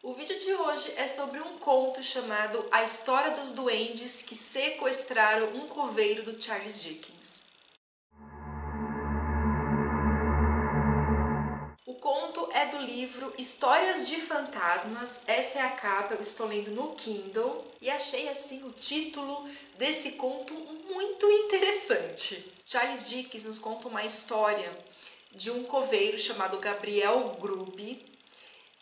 O vídeo de hoje é sobre um conto chamado A História dos Duendes que Sequestraram um Coveiro, do Charles Dickens. O conto é do livro Histórias de Fantasmas, essa é a capa, eu estou lendo no Kindle e achei assim o título desse conto muito interessante. Charles Dickens nos conta uma história de um coveiro chamado Gabriel Grubb.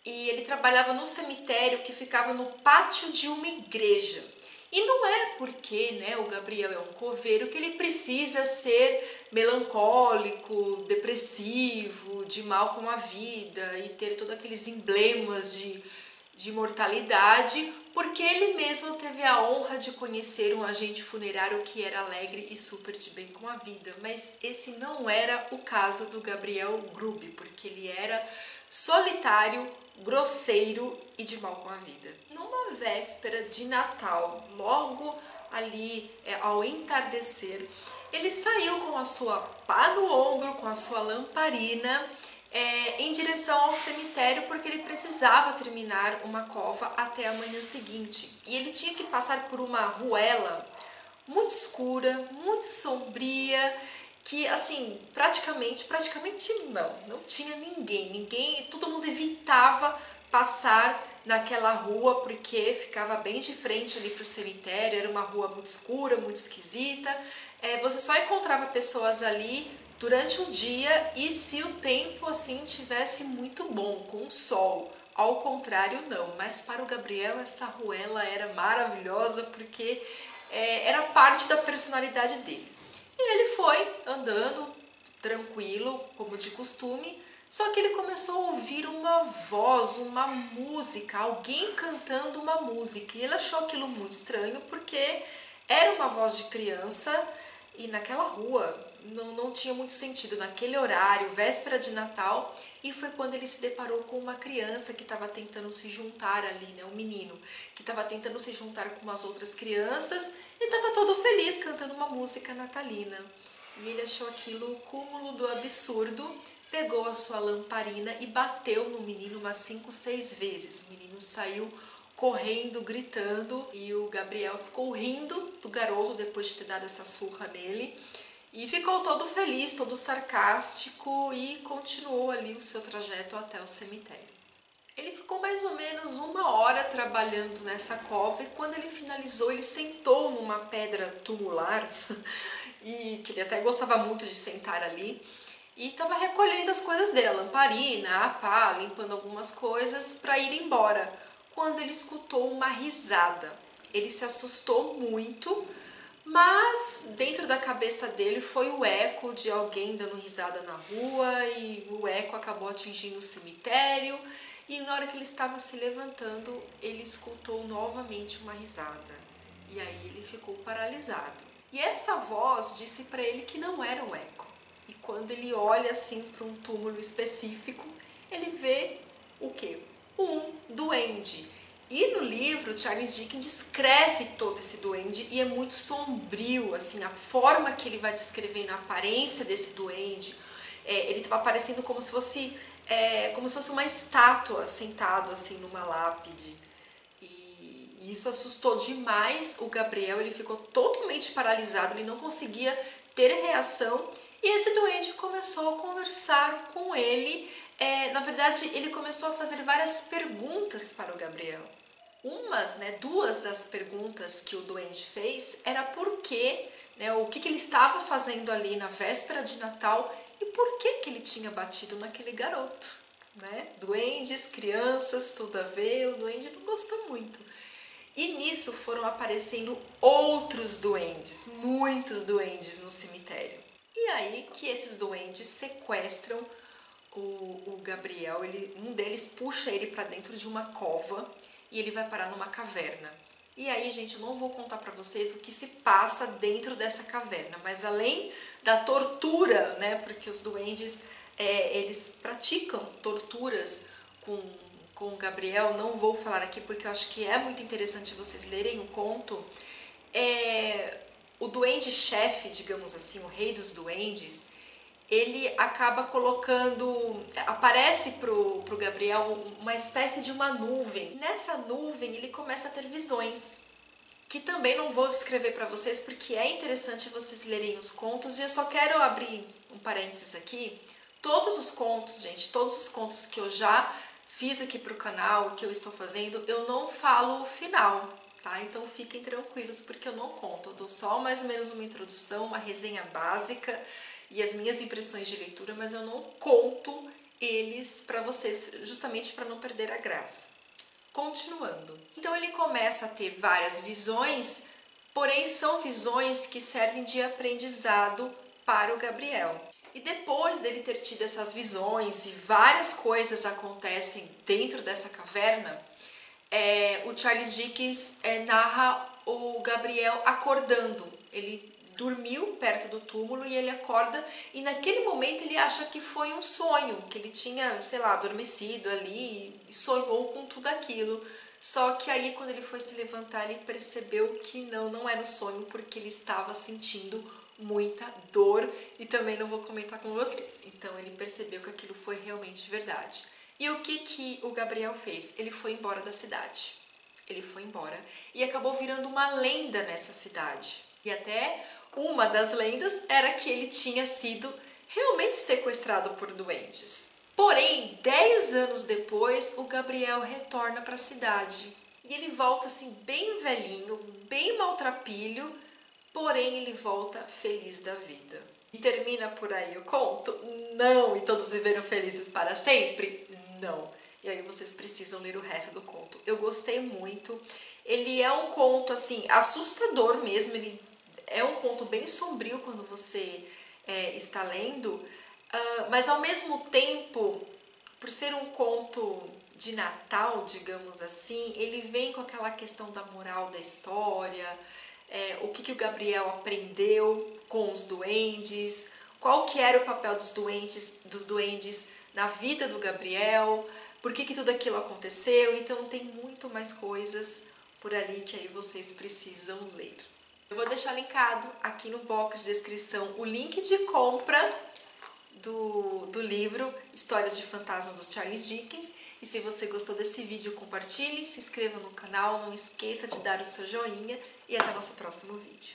E ele trabalhava no cemitério que ficava no pátio de uma igreja. E não é porque, o Gabriel é um coveiro que ele precisa ser melancólico, depressivo, de mal com a vida e ter todos aqueles emblemas de imortalidade, porque ele mesmo teve a honra de conhecer um agente funerário que era alegre e super de bem com a vida. Mas esse não era o caso do Gabriel Grubb, porque ele era solitário, grosseiro e de mal com a vida. Numa véspera de Natal, logo ali ao entardecer, ele saiu com a sua pá no ombro, com a sua lamparina, em direção ao cemitério, porque ele precisava terminar uma cova até a manhã seguinte. E ele tinha que passar por uma ruela muito escura, muito sombria, que assim, praticamente não tinha ninguém, todo mundo evitava passar naquela rua porque ficava bem de frente ali para o cemitério, era uma rua muito escura, muito esquisita, você só encontrava pessoas ali durante o dia e se o tempo assim tivesse muito bom, com o sol. Ao contrário, não, mas para o Gabriel essa ruela era maravilhosa porque era parte da personalidade dele. E ele foi andando tranquilo, como de costume, só que ele começou a ouvir uma voz, uma música, alguém cantando uma música. E ele achou aquilo muito estranho porque era uma voz de criança e naquela rua não tinha muito sentido, naquele horário, véspera de Natal. E foi quando ele se deparou com uma criança que estava tentando se juntar ali, um menino, que estava tentando se juntar com umas outras crianças e estava todo feliz cantando uma música natalina. E ele achou aquilo o cúmulo do absurdo, pegou a sua lamparina e bateu no menino umas 5, 6 vezes. O menino saiu correndo, gritando, e o Gabriel ficou rindo do garoto depois de ter dado essa surra nele. E ficou todo feliz, todo sarcástico e continuou ali o seu trajeto até o cemitério. Ele ficou mais ou menos 1 hora trabalhando nessa cova e quando ele finalizou, ele sentou numa pedra tumular, e que ele até gostava muito de sentar ali, e estava recolhendo as coisas dele, a lamparina, a pá, limpando algumas coisas para ir embora, quando ele escutou uma risada. Ele se assustou muito, mas dentro da cabeça dele foi o eco de alguém dando risada na rua e o eco acabou atingindo o cemitério e na hora que ele estava se levantando, ele escutou novamente uma risada e aí ele ficou paralisado. E essa voz disse para ele que não era um eco. E quando ele olha assim para um túmulo específico, ele vê o quê? Um duende. E no livro, Charles Dickens descreve todo esse duende e é muito sombrio, assim, a forma que ele vai descrevendo a aparência desse duende. Ele estava parecendo como se fosse uma estátua sentado assim numa lápide. E isso assustou demais o Gabriel, ele ficou totalmente paralisado, ele não conseguia ter reação. E esse duende começou a conversar com ele. Na verdade, ele começou a fazer várias perguntas para o Gabriel. Duas das perguntas que o duende fez era por quê, o que ele estava fazendo ali na véspera de Natal e por que ele tinha batido naquele garoto. Duendes, crianças, tudo a ver, o duende não gostou muito. E nisso foram aparecendo outros duendes, muitos duendes no cemitério. E aí que esses duendes sequestram o Gabriel, um deles puxa ele para dentro de uma cova e ele vai parar numa caverna. E aí, gente, eu não vou contar para vocês o que se passa dentro dessa caverna, mas além da tortura, porque os duendes, eles praticam torturas com o Gabriel, não vou falar aqui porque eu acho que é muito interessante vocês lerem o conto. O duende chefe, digamos assim, o rei dos duendes, ele acaba colocando, aparece pro Gabriel uma espécie de uma nuvem. Nessa nuvem ele começa a ter visões, que também não vou descrever para vocês porque é interessante vocês lerem os contos, e eu só quero abrir um parênteses aqui. Todos os contos, gente, todos os contos que eu já fiz aqui pro canal, que eu estou fazendo, eu não falo o final, tá? Então fiquem tranquilos porque eu não conto, eu dou só mais ou menos uma introdução, uma resenha básica e as minhas impressões de leitura, mas eu não conto eles para vocês, justamente para não perder a graça. Continuando. Então ele começa a ter várias visões, porém são visões que servem de aprendizado para o Gabriel. E depois dele ter tido essas visões e várias coisas acontecem dentro dessa caverna, o Charles Dickens narra o Gabriel acordando. Ele dormiu perto do túmulo e ele acorda, e naquele momento ele acha que foi um sonho, que ele tinha, sei lá, adormecido ali e sonhou com tudo aquilo. Só que aí quando ele foi se levantar ele percebeu que não era um sonho, porque ele estava sentindo muita dor, e também não vou comentar com vocês. Então ele percebeu que aquilo foi realmente verdade. E o que o Gabriel fez? Ele foi embora da cidade. Ele foi embora e acabou virando uma lenda nessa cidade. E até uma das lendas era que ele tinha sido realmente sequestrado por doentes. Porém, 10 anos depois, o Gabriel retorna para a cidade. E ele volta assim bem velhinho, bem maltrapilho, porém ele volta feliz da vida. E termina por aí o conto? Não! E todos viveram felizes para sempre? Não. E aí vocês precisam ler o resto do conto. Eu gostei muito. Ele é um conto assim assustador mesmo. Ele é um conto bem sombrio quando você está lendo, mas ao mesmo tempo, por ser um conto de Natal, digamos assim, ele vem com aquela questão da moral da história, o que o Gabriel aprendeu com os duendes, qual que era o papel dos duendes na vida do Gabriel, por que tudo aquilo aconteceu. Então tem muito mais coisas por ali que aí vocês precisam ler. Eu vou deixar linkado aqui no box de descrição o link de compra do livro Histórias de Fantasma dos Charles Dickens. E se você gostou desse vídeo, compartilhe, se inscreva no canal, não esqueça de dar o seu joinha e até o nosso próximo vídeo.